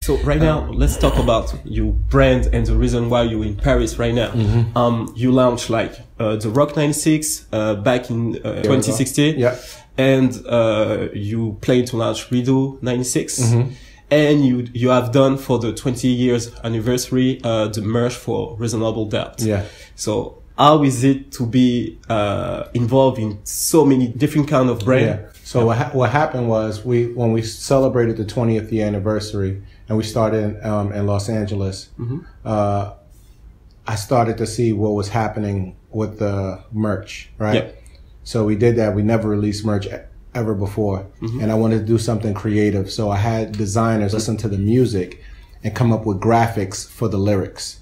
So right now, let's talk about your brand and the reason why you're in Paris right now. You launched like the Rock 96 back in 2016. Yeah. And you plan to launch Redo 96. And you have done for the 20 years anniversary the merch for Reasonable Doubt. Yeah. So how is it to be involved in so many different kind of brands? Yeah. So what happened was when we celebrated the 20th year anniversary and we started in Los Angeles, I started to see what was happening with the merch, right? Yeah. So we did that. We never released merch ever before. And I wanted to do something creative. So I had designers listen to the music and come up with graphics for the lyrics.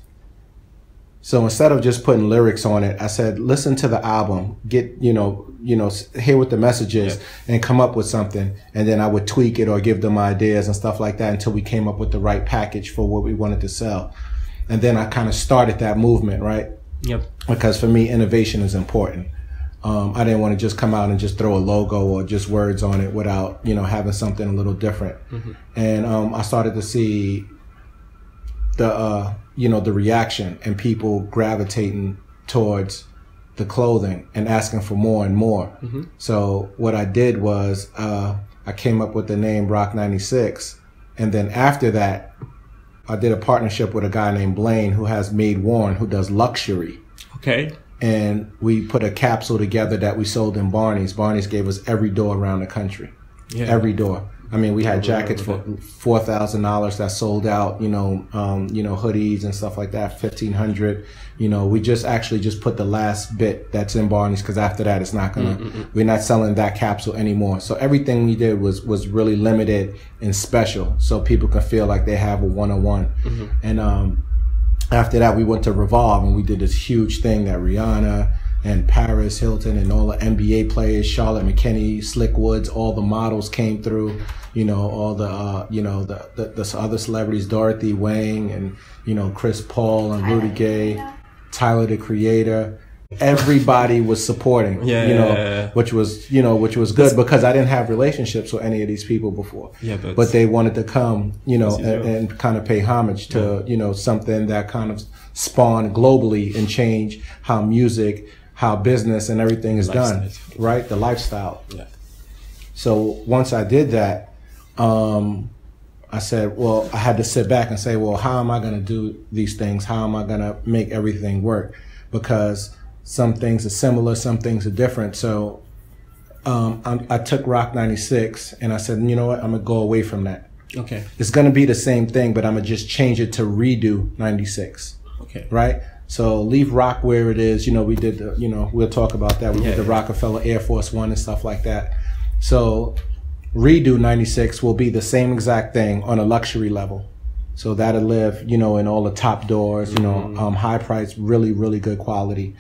So instead of just putting lyrics on it, I said, listen to the album, get, hear what the message is and come up with something. And then I would tweak it or give them ideas and stuff like that until we came up with the right package for what we wanted to sell. And then I kind of started that movement, right? Yep. Because for me, innovation is important. I didn't want to just come out and just throw a logo or just words on it without, having something a little different. And I started to see the reaction and people gravitating towards the clothing and asking for more and more. So what I did was I came up with the name Rock 96. And then after that, I did a partnership with a guy named Blaine who has Made Worn, who does luxury. Okay. And we put a capsule together that we sold in Barney's. Barney's gave us every door around the country. Yeah. Every door. I mean, we had jackets for $4,000 that sold out, hoodies and stuff like that, $1,500. We just put the last bit that's in Barney's because after that, it's not we're not selling that capsule anymore. So everything we did was really limited and special so people can feel like they have a one-on-one. And, after that, we went to Revolve and we did this huge thing that Rihanna and Paris Hilton and all the NBA players, Charlotte McKinney, Slick Woods, all the models came through, all the, the other celebrities, Dorothy Wang and, Chris Paul and Rudy Gay, Tyler, the Creator. Everybody was supporting, which was good because I didn't have relationships with any of these people before. Yeah, but they wanted to come, and kind of pay homage to, something that kind of spawned globally and change how music, how business and everything is done, right? The lifestyle. Yeah. So once I did that, I said, well, I had to sit back and say, well, how am I going to do these things? How am I going to make everything work? Because some things are similar, some things are different. So I took Rock 96 and I said, you know what, I'm going to go away from that. Okay. It's going to be the same thing, but I'm going to just change it to Redo 96. Okay. Right? So leave Rock where it is. We did the, we'll talk about that. We did the Rocafella Air Force One and stuff like that. So Redo 96 will be the same exact thing on a luxury level. So that'll live, in all the top doors, high price, really, really good quality.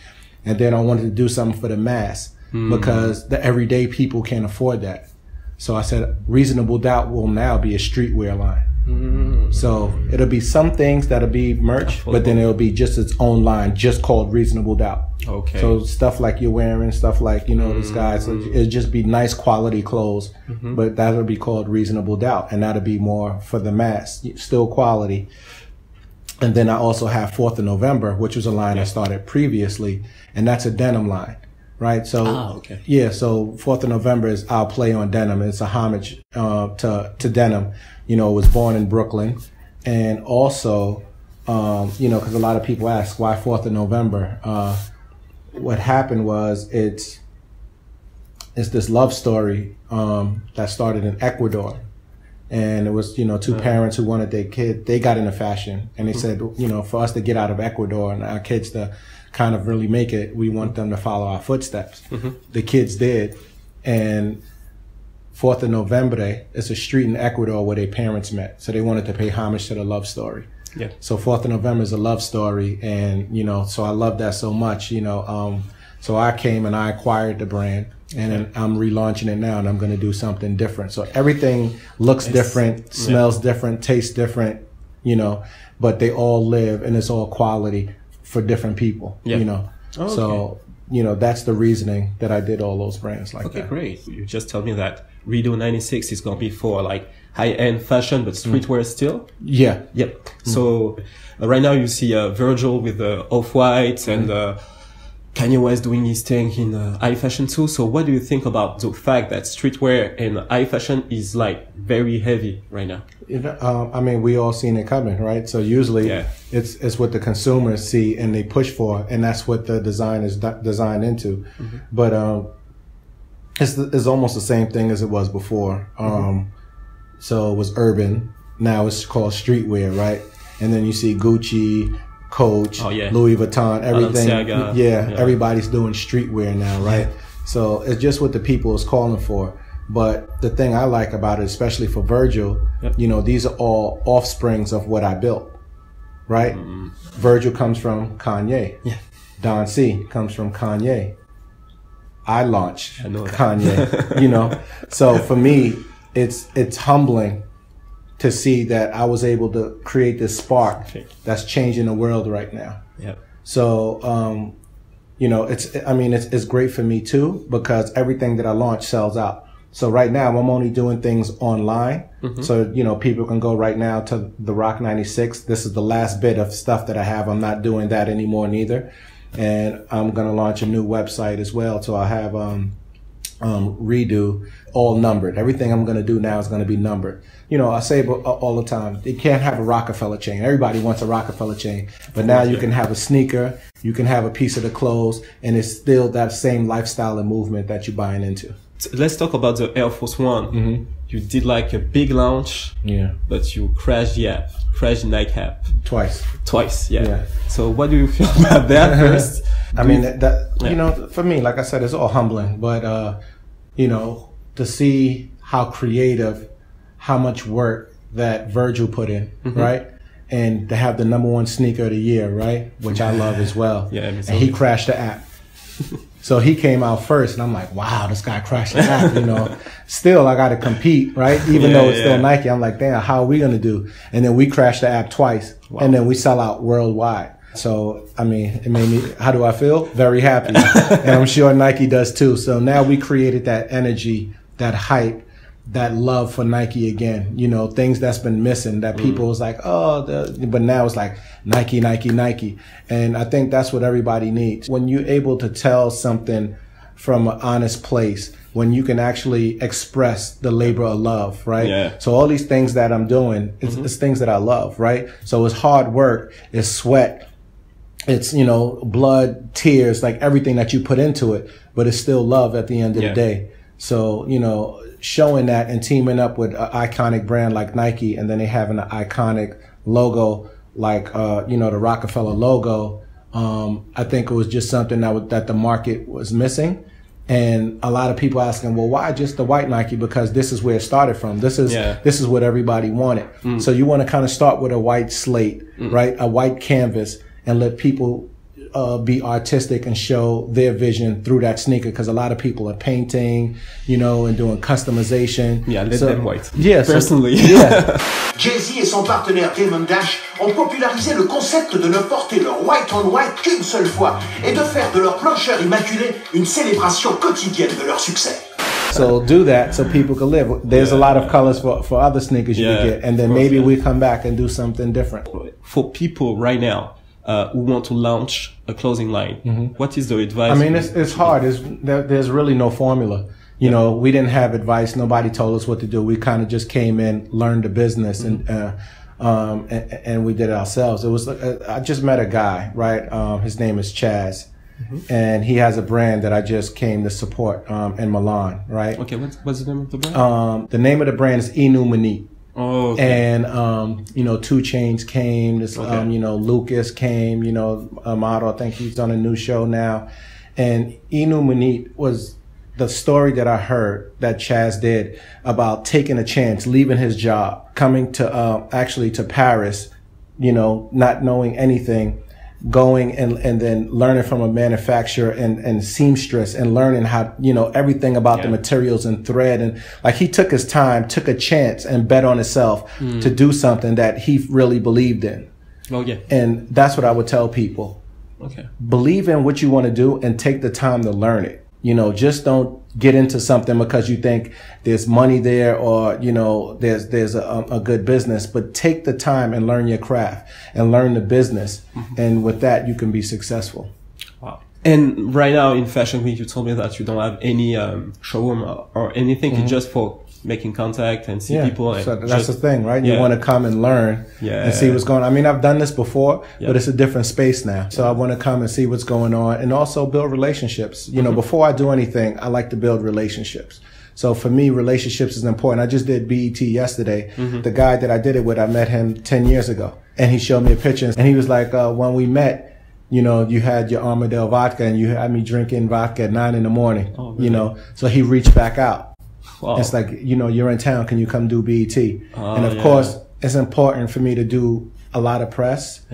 And then I wanted to do something for the mass because the everyday people can't afford that. So I said, Reasonable Doubt will now be a streetwear line. So it'll be some things that'll be merch, but then it'll be just its own line, just called Reasonable Doubt. Okay. So stuff like you're wearing, stuff like, this guy, so it'll just be nice quality clothes, but that'll be called Reasonable Doubt. And that'll be more for the mass, still quality. And then I also have 4th of November, which was a line I started previously, and that's a denim line, right? So, so 4th of November is I'll play on denim. It's a homage to denim. It was born in Brooklyn. And also, because a lot of people ask, why 4th of November? What happened was it's this love story that started in Ecuador. And it was, two parents who wanted their kid, they got into fashion. And they said, for us to get out of Ecuador and our kids to kind of really make it, we want them to follow our footsteps. The kids did. And 4th of November, it's a street in Ecuador where their parents met. So they wanted to pay homage to the love story. Yeah. So 4th of November is a love story. And, so I love that so much, so I came and I acquired the brand. And I'm relaunching it now, and I'm going to do something different. So everything looks different, smells different, tastes different, but they all live, and it's all quality for different people, So, that's the reasoning that I did all those brands like that. Okay, great. You just told me that Video 96 is gonna be for like high-end fashion, but streetwear still. Yeah. Yep. So right now you see Virgil with the off-white and Kanye West doing his thing in high fashion too. So what do you think about the fact that streetwear and high fashion is like very heavy right now? I mean, we all seen it coming, right? So usually it's what the consumers see and they push for, and that's what the design is designed into. But it's almost the same thing as it was before. So it was urban. Now it's called streetwear, right? And then you see Gucci, Coach, Louis Vuitton, everything. Everybody's doing streetwear now, right? So it's just what the people is calling for. But the thing I like about it, especially for Virgil, you know, these are all offsprings of what I built, right? Virgil comes from Kanye. Don C comes from Kanye. I launched Kanye, you know. So for me, it's humbling to see that I was able to create this spark that's changing the world right now. So, you know, it's great for me too, because everything that I launch sells out. So right now I'm only doing things online. So, you know, people can go right now to the Rock 96. This is the last bit of stuff that I have. I'm not doing that anymore neither. And I'm going to launch a new website as well. So I have, redo, all numbered. Everything I'm going to do now is going to be numbered. You know, I say all the time, you can't have a Rocafella chain. Everybody wants a Rocafella chain, but now you can have a sneaker, you can have a piece of the clothes, and it's still that same lifestyle and movement that you're buying into. Let's talk about the Air Force One. You did like a big launch, but you crashed the app, crashed the Nike app. Twice, So what do you feel about that first? I mean, you know, for me, like I said, it's all humbling, but, you know, to see how creative, how much work that Virgil put in, right? And to have the #1 sneaker of the year, right? Which I love as well. And he crashed the app. So he came out first, and I'm like, wow, this guy crashed the app, you know. Still, I got to compete, right? Even though it's still Nike, I'm like, damn, how are we going to do? And then we crashed the app twice, and then we sell out worldwide. So, I mean, it made me, how do I feel? Very happy. And I'm sure Nike does too. So now we created that energy, that hype, that love for Nike again, you know, things that's been missing that people was like, but now it's like Nike, Nike, Nike. And I think that's what everybody needs. When you're able to tell something from an honest place, when you can actually express the labor of love, right? So all these things that I'm doing, it's things that I love, right? So it's hard work, it's sweat, it's, you know, blood, tears, like everything that you put into it, but it's still love at the end of the day. So, you know, showing that and teaming up with an iconic brand like Nike, and then they having an iconic logo like, you know, the Rocafella logo. I think it was just something that the market was missing. And a lot of people asking, well, why just the white Nike? Because this is where it started from. This is what everybody wanted. So you want to kind of start with a white slate, right? A white canvas, and let people be artistic and show their vision through that sneaker, because a lot of people are painting, you know, and doing customization. Let them white. Personally. Jay-Z et son partenaire Damon Dash ont popularisé le concept de ne porter leur white on white qu'une seule fois et de faire de leur plancheur immaculé une célébration quotidienne de leur succès. So do that so people can live. There's a lot of colors for other sneakers you can get, and then maybe we come back and do something different. For people right now who want to launch a clothing line, what is the advice? I mean, it's hard. There's really no formula. You know, we didn't have advice. Nobody told us what to do. We kind of just came in, learned the business, and we did it ourselves. It was I just met a guy, right? His name is Chaz. And he has a brand that I just came to support in Milan, right? Okay, what's the name of the brand? The name of the brand is Inu. Oh, okay. And you know, 2 Chainz came. This you know, Lucas came. You know, Amado, I think he's on a new show now. And Inu was the story that I heard that Chaz did about taking a chance, leaving his job, coming to actually to Paris, you know, not knowing anything, going and then learning from a manufacturer and seamstress and learning how, you know, everything about the materials and thread. And like, he took his time, took a chance and bet on himself to do something that he really believed in. And that's what I would tell people. Believe in what you want to do and take the time to learn it. You know, just don't get into something because you think there's money there or, you know, there's a good business, but take the time and learn your craft and learn the business. And with that, you can be successful. Wow. And right now in Fashion Week, you told me that you don't have any showroom or anything. It's just for making contact and see people. And so that's the thing, right? You want to come and learn and see what's going on. I mean, I've done this before, but it's a different space now. So I want to come and see what's going on and also build relationships. You know, before I do anything, I like to build relationships. So for me, relationships is important. I just did BET yesterday. The guy that I did it with, I met him 10 years ago and he showed me a picture and he was like, when we met, you know, you had your Armadale vodka and you had me drinking vodka at 9 in the morning, you know, so he reached back out. Wow. It's like, you know, you're in town, can you come do BET? And of course, it's important for me to do a lot of press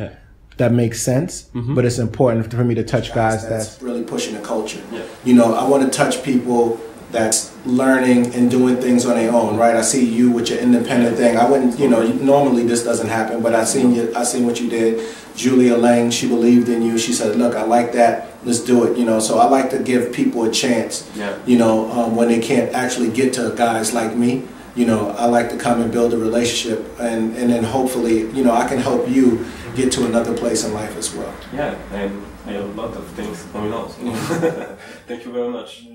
that makes sense, but it's important for me to touch guys that's really pushing the culture. You know, I want to touch people that's learning and doing things on their own, right? I see you with your independent thing. I wouldn't, you know, normally this doesn't happen, but I seen what you did. Julia Lang, she believed in you. She said, look, I like that. Let's do it, you know. So I like to give people a chance, you know, when they can't actually get to guys like me. You know, I like to come and build a relationship and then hopefully, you know, I can help you get to another place in life as well. Yeah, and I have a lot of things going on. Thank you very much.